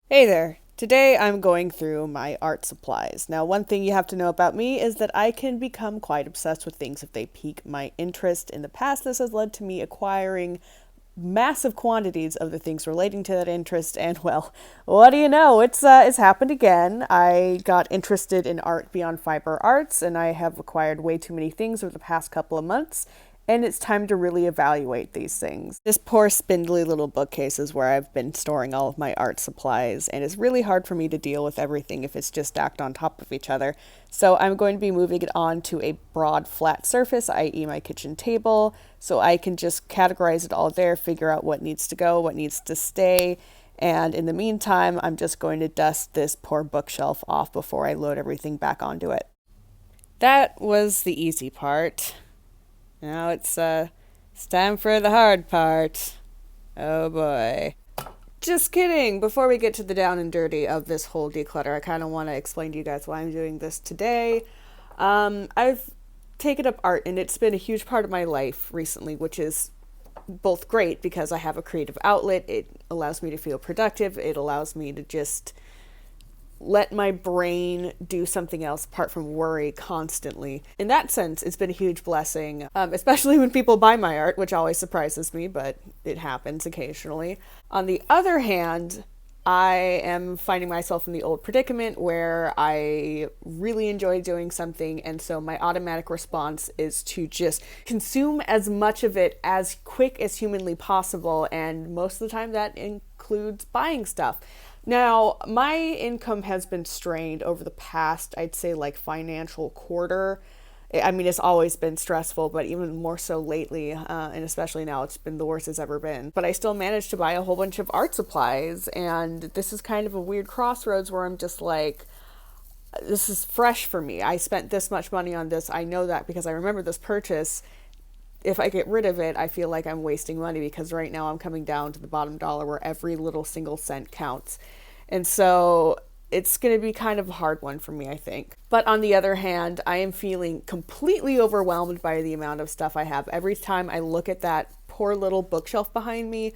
Hey there! Today I'm going through my art supplies. Now, one thing you have to know about me is that I can become quite obsessed with things if they pique my interest. In the past, this has led to me acquiring massive quantities of the things relating to that interest, and well, what do you know? It's happened again. I got interested in art beyond fiber arts, and I have acquired way too many things over the past couple of months, and it's time to really evaluate these things. This poor spindly little bookcase is where I've been storing all of my art supplies, and it's really hard for me to deal with everything if it's just stacked on top of each other. So I'm going to be moving it on to a broad flat surface, i.e. my kitchen table, so I can just categorize it all there, figure out what needs to go, what needs to stay, and in the meantime, I'm just going to dust this poor bookshelf off before I load everything back onto it. That was the easy part. Now it's time for the hard part. Oh boy. Just kidding. Before we get to the down and dirty of this whole declutter, I kind of want to explain to you guys why I'm doing this today. I've taken up art, and it's been a huge part of my life recently, which is both great because I have a creative outlet. It allows me to feel productive. It allows me to just let my brain do something else apart from worry constantly. In that sense, it's been a huge blessing, especially when people buy my art, which always surprises me, but it happens occasionally. On the other hand, I am finding myself in the old predicament where I really enjoy doing something, and so my automatic response is to just consume as much of it as quick as humanly possible, and most of the time that includes buying stuff. Now, my income has been strained over the past, I'd say, like financial quarter. I mean, it's always been stressful, but even more so lately, and especially now, it's been the worst it's ever been. But I still managed to buy a whole bunch of art supplies, and this is kind of a weird crossroads where I'm just like, this is fresh for me. I spent this much money on this. I know that because I remember this purchase. If I get rid of it, I feel like I'm wasting money because right now I'm coming down to the bottom dollar where every little single cent counts. And so it's going to be kind of a hard one for me, I think. But on the other hand, I am feeling completely overwhelmed by the amount of stuff I have. Every time I look at that poor little bookshelf behind me,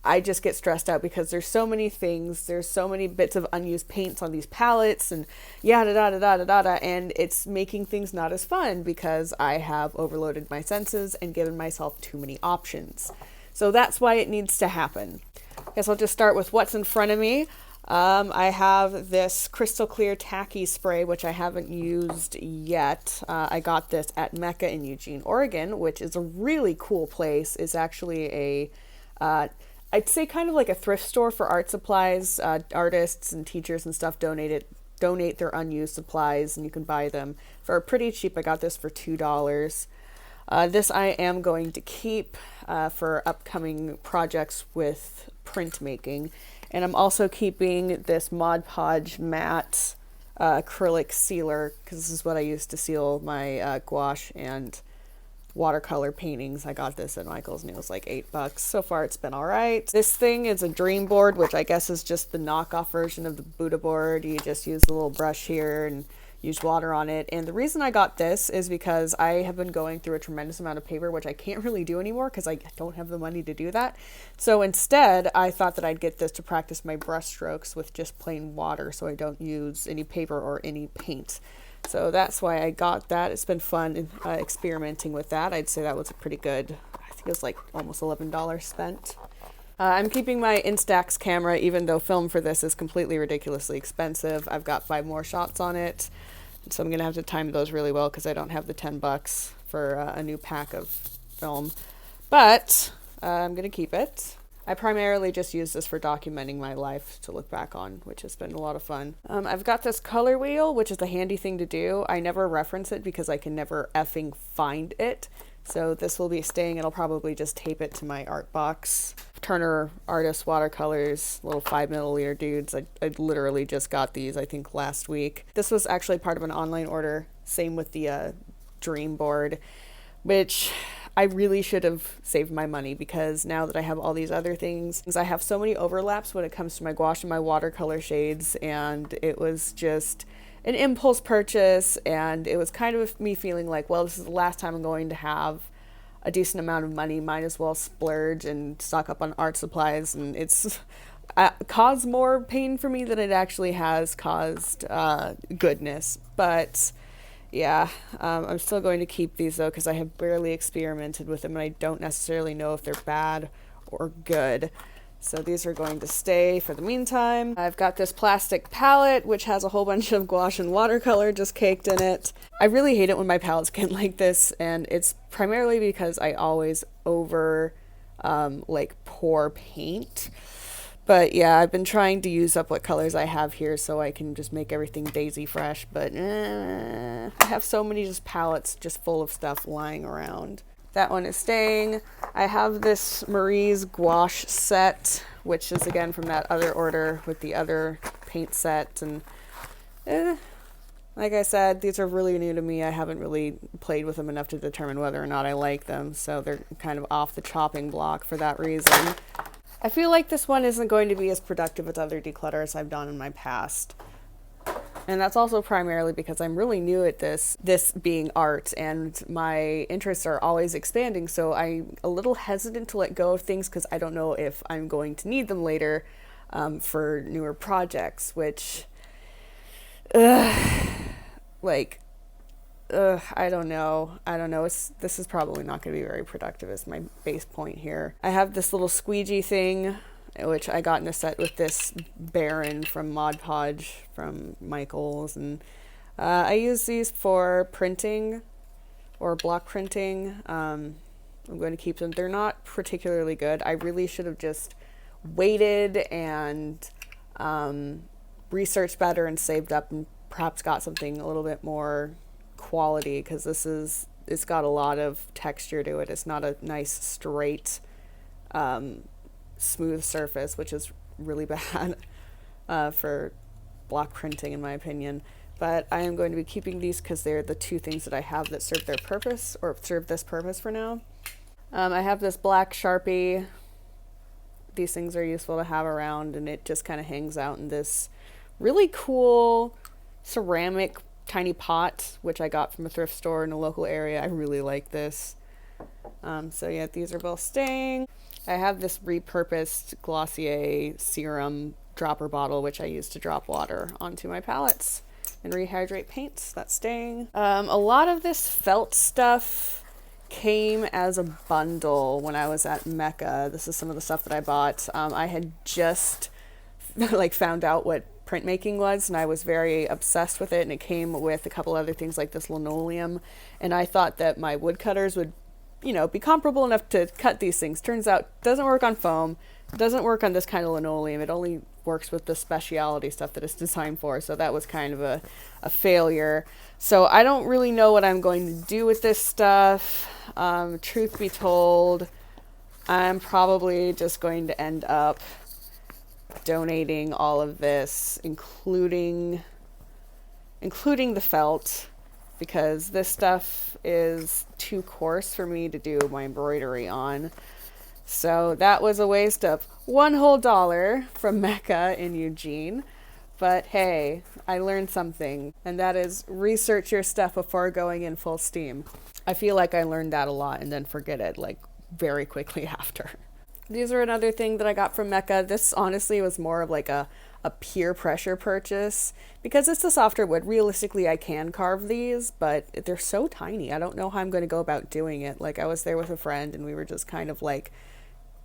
I just get stressed out because there's so many things, there's so many bits of unused paints on these palettes and yada da da da da da da, and it's making things not as fun because I have overloaded my senses and given myself too many options. So that's why it needs to happen. I guess I'll just start with what's in front of me. I have this crystal clear tacky spray, which I haven't used yet. I got this at Mecca in Eugene, Oregon, which is a really cool place. It's actually I'd say kind of like a thrift store for art supplies. Artists and teachers and stuff donate their unused supplies, and you can buy them for pretty cheap. I got this for $2. This I am going to keep for upcoming projects with printmaking. And I'm also keeping this Mod Podge matte acrylic sealer because this is what I use to seal my gouache and watercolor paintings. I got this at Michael's and it was like $8. So far it's been all right. This thing is a dream board, which I guess is just the knockoff version of the Buddha board. You just use a little brush here and use water on it. And the reason I got this is because I have been going through a tremendous amount of paper, which I can't really do anymore because I don't have the money to do that. So instead, I thought that I'd get this to practice my brush strokes with just plain water so I don't use any paper or any paint. So that's why I got that. It's been fun experimenting with that. I'd say that was a pretty good, I think it was like almost $11 spent. I'm keeping my Instax camera, even though film for this is completely ridiculously expensive. I've got 5 more shots on it, so I'm going to have to time those really well because I don't have the $10 for a new pack of film. But I'm going to keep it. I primarily just use this for documenting my life to look back on, which has been a lot of fun. I've got this color wheel, which is a handy thing to do. I never reference it because I can never effing find it. So this will be staying, and I'll probably just tape it to my art box. Turner Artist Watercolors, little 5 milliliter dudes. I literally just got these, I think, last week. This was actually part of an online order. Same with the dream board, which I really should have saved my money because now that I have all these other things, I have so many overlaps when it comes to my gouache and my watercolor shades, and it was just an impulse purchase, and it was kind of me feeling like, well, this is the last time I'm going to have a decent amount of money, might as well splurge and stock up on art supplies. And it's caused more pain for me than it actually has caused goodness. But yeah, I'm still going to keep these though because I have barely experimented with them and I don't necessarily know if they're bad or good. So these are going to stay for the meantime. I've got this plastic palette which has a whole bunch of gouache and watercolor just caked in it. I really hate it when my palettes get like this, and it's primarily because I always over like pour paint. But yeah, I've been trying to use up what colors I have here so I can just make everything daisy fresh, but I have so many just palettes just full of stuff lying around. That one is staying. I have this Marie's Gouache Set, which is again from that other order with the other paint set, and like I said, these are really new to me. I haven't really played with them enough to determine whether or not I like them, so they're kind of off the chopping block for that reason. I feel like this one isn't going to be as productive as other declutters I've done in my past. And that's also primarily because I'm really new at this being art, and my interests are always expanding, so I'm a little hesitant to let go of things because I don't know if I'm going to need them later for newer projects, which, I don't know. This is probably not going to be very productive as my base point here. I have this little squeegee thing, which I got in a set with this Baron from Mod Podge from Michaels. And I use these for printing or block printing. I'm going to keep them. They're not particularly good. I really should have just waited and researched better and saved up and perhaps got something a little bit more quality, because it's got a lot of texture to it. It's not a nice straight smooth surface, which is really bad for block printing in my opinion. But I am going to be keeping these because they're the two things that I have that serve their purpose, or serve this purpose for now. I have this black Sharpie. These things are useful to have around, and it just kind of hangs out in this really cool ceramic tiny pot, which I got from a thrift store in a local area. I really like this. So yeah, these are both staying. I have this repurposed Glossier serum dropper bottle, which I use to drop water onto my palettes and rehydrate paints. That's staying. A lot of this felt stuff came as a bundle when I was at Mecca. This is some of the stuff that I bought. I had just found out what printmaking was, and I was very obsessed with it, and it came with a couple other things like this linoleum, and I thought that my woodcutters would be comparable enough to cut these things. Turns out it doesn't work on foam, it doesn't work on this kind of linoleum. It only works with the specialty stuff that it's designed for, so that was kind of a failure. So I don't really know what I'm going to do with this stuff. Truth be told, I'm probably just going to end up donating all of this, including the felt, because this stuff is too coarse for me to do my embroidery on. So that was a waste of $1 whole from Mecca in Eugene. But hey, I learned something, and that is research your stuff before going in full steam. I feel like I learned that a lot and then forget it very quickly after. These are another thing that I got from Mecca. This honestly was more of a peer pressure purchase. Because it's a softer wood, realistically I can carve these, but they're so tiny. I don't know how I'm going to go about doing it. I was there with a friend, and we were just kind of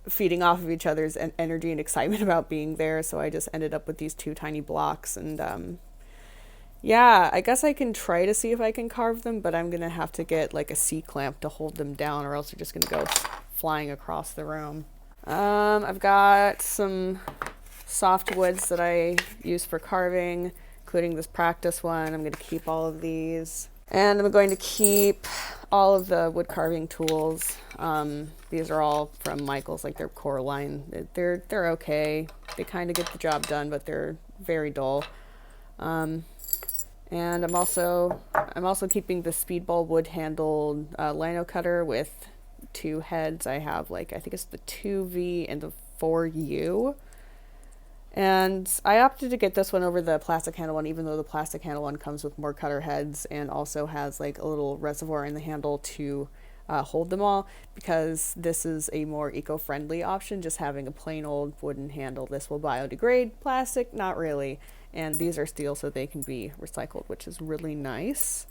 feeding off of each other's energy and excitement about being there. So I just ended up with these two tiny blocks, and yeah, I guess I can try to see if I can carve them, but I'm going to have to get a C-clamp to hold them down, or else they're just going to go flying across the room. I've got some soft woods that I use for carving, including this practice one. I'm going to keep all of these. And I'm going to keep all of the wood carving tools. These are all from Michaels, their core line. They're okay. They kind of get the job done, but they're very dull. And I'm also keeping the Speedball wood-handled lino cutter with two heads. I have I think it's the 2V and the 4U. And I opted to get this one over the plastic handle one, even though the plastic handle one comes with more cutter heads and also has a little reservoir in the handle to hold them all, because this is a more eco-friendly option, just having a plain old wooden handle. This will biodegrade. Plastic, not really. And these are steel, so they can be recycled, which is really nice.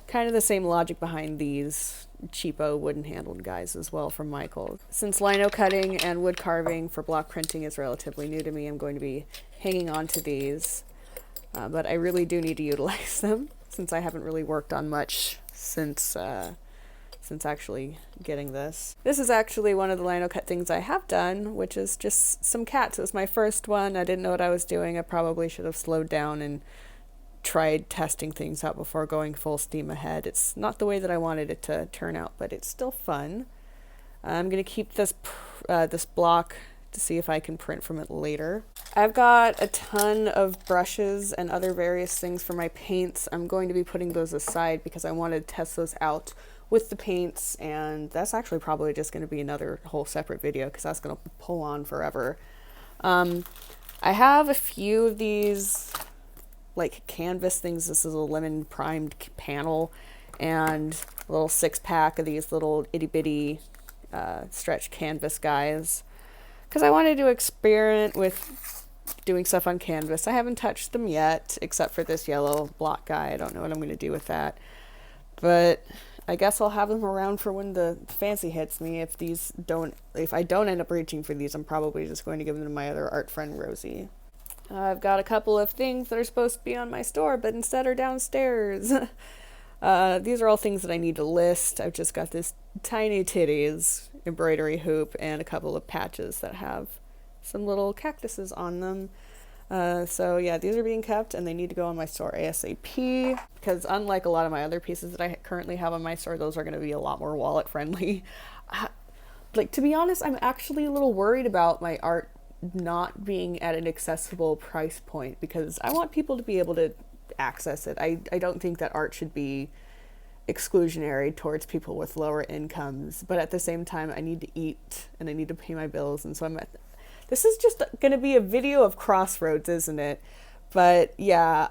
Kind of the same logic behind these cheapo wooden handled guys as well from Michael. Since lino cutting and wood carving for block printing is relatively new to me, I'm going to be hanging on to these. But I really do need to utilize them, since I haven't really worked on much since actually getting this. This is actually one of the lino cut things I have done, which is just some cats. It was my first one. I didn't know what I was doing. I probably should have slowed down and tried testing things out before going full steam ahead. It's not the way that I wanted it to turn out, but it's still fun. I'm going to keep this block to see if I can print from it later. I've got a ton of brushes and other various things for my paints. I'm going to be putting those aside because I want to test those out with the paints, and that's actually probably just going to be another whole separate video because that's going to pull on forever. I have a few of these like canvas things. This is a lemon primed panel and a little 6-pack of these little itty bitty stretch canvas guys, because I wanted to experiment with doing stuff on canvas. I haven't touched them yet, except for this yellow block guy. I don't know what I'm going to do with that, but I guess I'll have them around for when the fancy hits me. If I don't end up reaching for these, I'm probably just going to give them to my other art friend Rosie. I've got a couple of things that are supposed to be on my store, but instead are downstairs. These are all things that I need to list. I've just got this tiny titties embroidery hoop and a couple of patches that have some little cactuses on them. So yeah, these are being kept and they need to go on my store ASAP, because unlike a lot of my other pieces that I currently have on my store, those are going to be a lot more wallet friendly. Like, to be honest, I'm actually a little worried about my art not being at an accessible price point, because I want people to be able to access it. I don't think that art should be exclusionary towards people with lower incomes, but at the same time I need to eat and I need to pay my bills, and so this is just going to be a video of crossroads, isn't it? But yeah,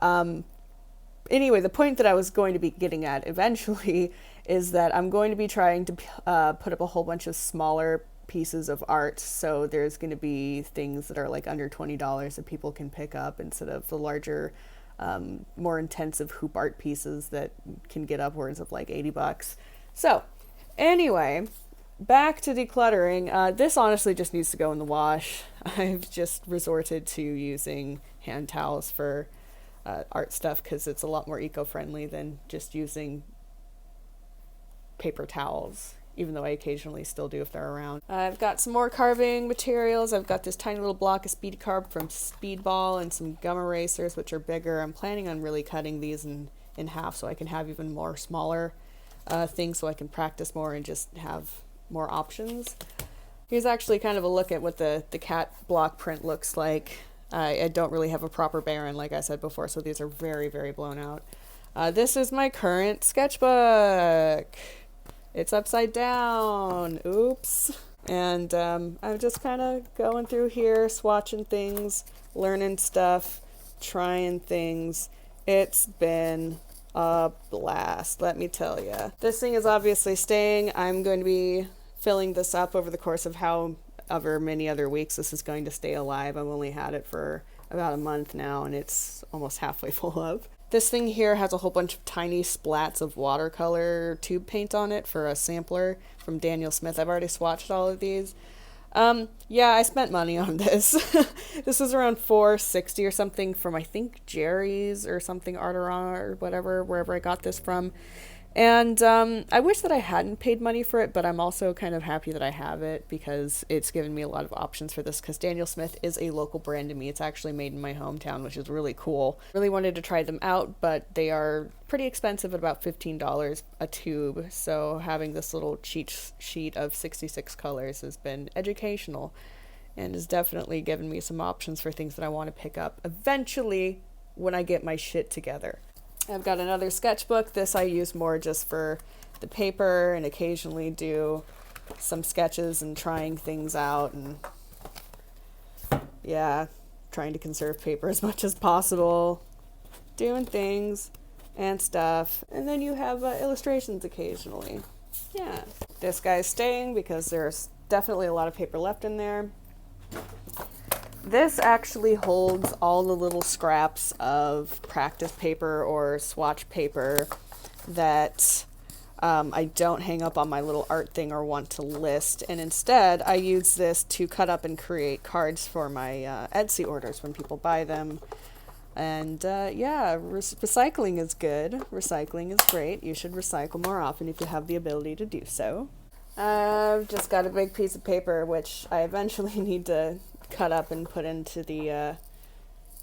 anyway, the point that I was going to be getting at eventually is that I'm going to be trying to put up a whole bunch of smaller pieces of art. So there's going to be things that are like under $20 that people can pick up, instead of the larger, more intensive hoop art pieces that can get upwards of like $80. So anyway, back to decluttering. This honestly just needs to go in the wash. I've just resorted to using hand towels for art stuff because it's a lot more eco-friendly than just using paper towels, even though I occasionally still do if they're around. I've got some more carving materials. I've got this tiny little block of speed carb from Speedball and some gum erasers, which are bigger. I'm planning on really cutting these in half so I can have even more smaller things, so I can practice more and just have more options. Here's actually kind of a look at what the cat block print looks like. I don't really have a proper baron, like I said before, so these are very, very blown out. This is my current sketchbook. It's upside down. Oops. And I'm just kind of going through here, swatching things, learning stuff, trying things. It's been a blast, let me tell you. This thing is obviously staying. I'm going to be filling this up over the course of however many other weeks this is going to stay alive. I've only had it for about a month now, and it's almost halfway full up. This thing here has a whole bunch of tiny splats of watercolor tube paint on it for a sampler from Daniel Smith. I've already swatched all of these. Yeah, I spent money on this. This is around $4.60 or something from, I think, Jerry's or something, Arteron or whatever, wherever I got this from. And I wish that I hadn't paid money for it, but I'm also kind of happy that I have it because it's given me a lot of options for this, because Daniel Smith is a local brand to me. It's actually made in my hometown, which is really cool. Really wanted to try them out, but they are pretty expensive at about $15 a tube. So having this little cheat sheet of 66 colors has been educational and has definitely given me some options for things that I want to pick up eventually when I get my shit together. I've got another sketchbook. This I use more just for the paper and occasionally do some sketches and trying things out, and yeah, trying to conserve paper as much as possible, doing things and stuff. And then you have illustrations occasionally. Yeah. This guy's staying because there's definitely a lot of paper left in there. This actually holds all the little scraps of practice paper or swatch paper that I don't hang up on my little art thing or want to list. And instead, I use this to cut up and create cards for my Etsy orders when people buy them. And yeah, recycling is good. Recycling is great. You should recycle more often if you have the ability to do so. I've just got a big piece of paper, which I eventually need to cut up and put into the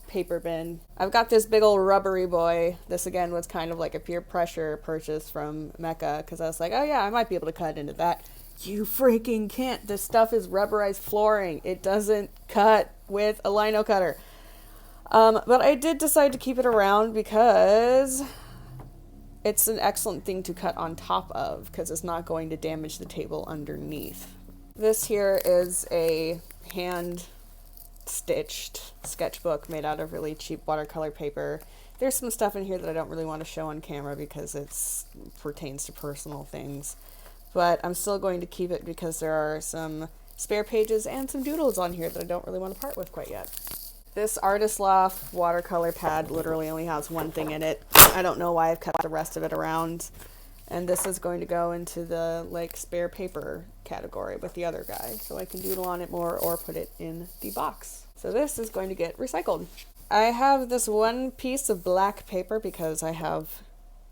paper bin. I've got this big old rubbery boy. This again was kind of like a peer pressure purchase from Mecca because I was like, oh yeah, I might be able to cut into that. You freaking can't. This stuff is rubberized flooring. It doesn't cut with a lino cutter. But I did decide to keep it around because it's an excellent thing to cut on top of because it's not going to damage the table underneath. This here is a hand-stitched sketchbook made out of really cheap watercolor paper. There's some stuff in here that I don't really want to show on camera because it pertains to personal things. But I'm still going to keep it because there are some spare pages and some doodles on here that I don't really want to part with quite yet. This Artist Loft watercolor pad literally only has one thing in it. I don't know why I've kept the rest of it around. And this is going to go into the like spare paper category with the other guy. So I can doodle on it more or put it in the box. So this is going to get recycled. I have this one piece of black paper because I have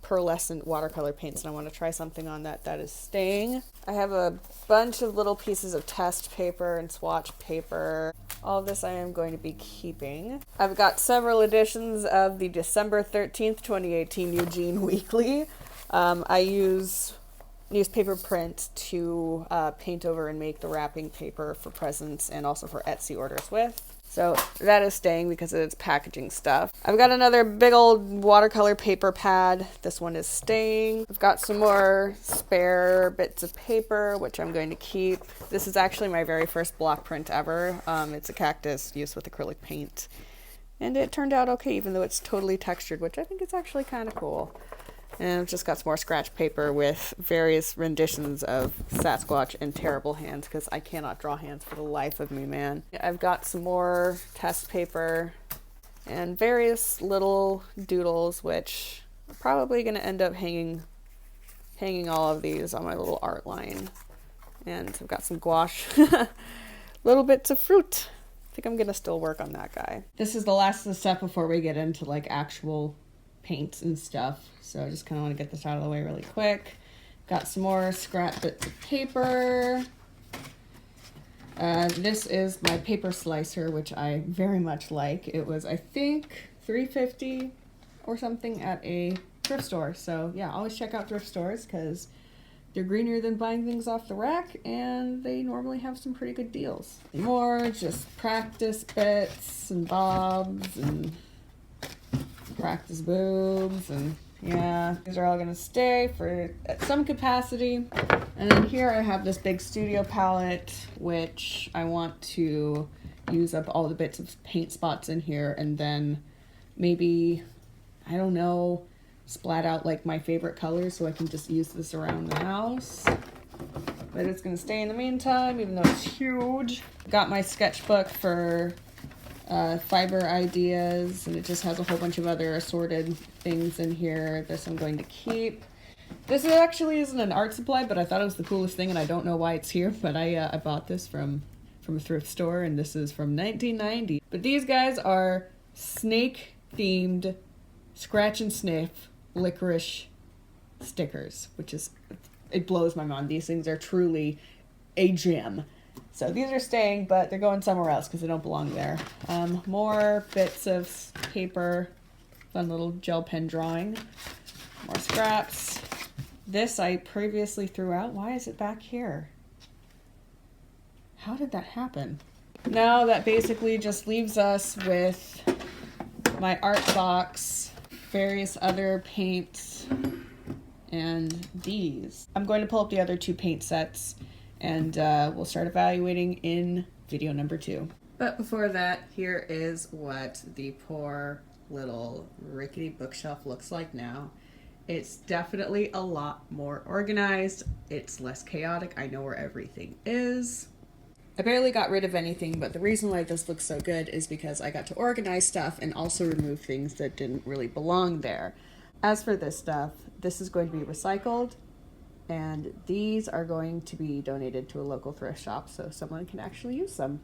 pearlescent watercolor paints and I want to try something on that is staying. I have a bunch of little pieces of test paper and swatch paper. All of this I am going to be keeping. I've got several editions of the December 13th, 2018 Eugene Weekly. I use newspaper print to paint over and make the wrapping paper for presents and also for Etsy orders with. So that is staying because it's packaging stuff. I've got another big old watercolor paper pad. This one is staying. I've got some more spare bits of paper, which I'm going to keep. This is actually my very first block print ever. It's a cactus used with acrylic paint. And it turned out okay, even though it's totally textured, which I think is actually kind of cool. And I've just got some more scratch paper with various renditions of Sasquatch and terrible hands because I cannot draw hands for the life of me, man. I've got some more test paper and various little doodles, which I'm probably going to end up hanging all of these on my little art line. And I've got some gouache, little bits of fruit. I think I'm going to still work on that guy. This is the last of the stuff before we get into like actual paints and stuff. So I just kind of want to get this out of the way really quick. Got some more scrap bits of paper. This is my paper slicer, which I very much like. It was, I think, $3.50 or something at a thrift store. So yeah, always check out thrift stores because they're greener than buying things off the rack and they normally have some pretty good deals. More just practice bits and bobs and practice boobs, and yeah, these are all gonna stay for at some capacity. And then here I have this big studio palette, which I want to use up all the bits of paint spots in here and then maybe, I don't know, splat out like my favorite colors so I can just use this around the house. But it's gonna stay in the meantime, even though it's huge. Got my sketchbook for fiber ideas, and it just has a whole bunch of other assorted things in here. This I'm going to keep. This actually isn't an art supply, but I thought it was the coolest thing, and I don't know why it's here, but I bought this from a thrift store, and this is from 1990. But these guys are snake-themed scratch and sniff licorice stickers, which is, it blows my mind. These things are truly a gem. So these are staying, but they're going somewhere else because they don't belong there. More bits of paper, fun little gel pen drawing, more scraps. This I previously threw out. Why is it back here? How did that happen? Now that basically just leaves us with my art box, various other paints, and these. I'm going to pull up the other two paint sets and we'll start evaluating in video number 2. But before that, here is what the poor little rickety bookshelf looks like now. It's definitely a lot more organized. It's less chaotic. I know where everything is. I barely got rid of anything, but the reason why this looks so good is because I got to organize stuff and also remove things that didn't really belong there. As for this stuff, this is going to be recycled, and these are going to be donated to a local thrift shop so someone can actually use them.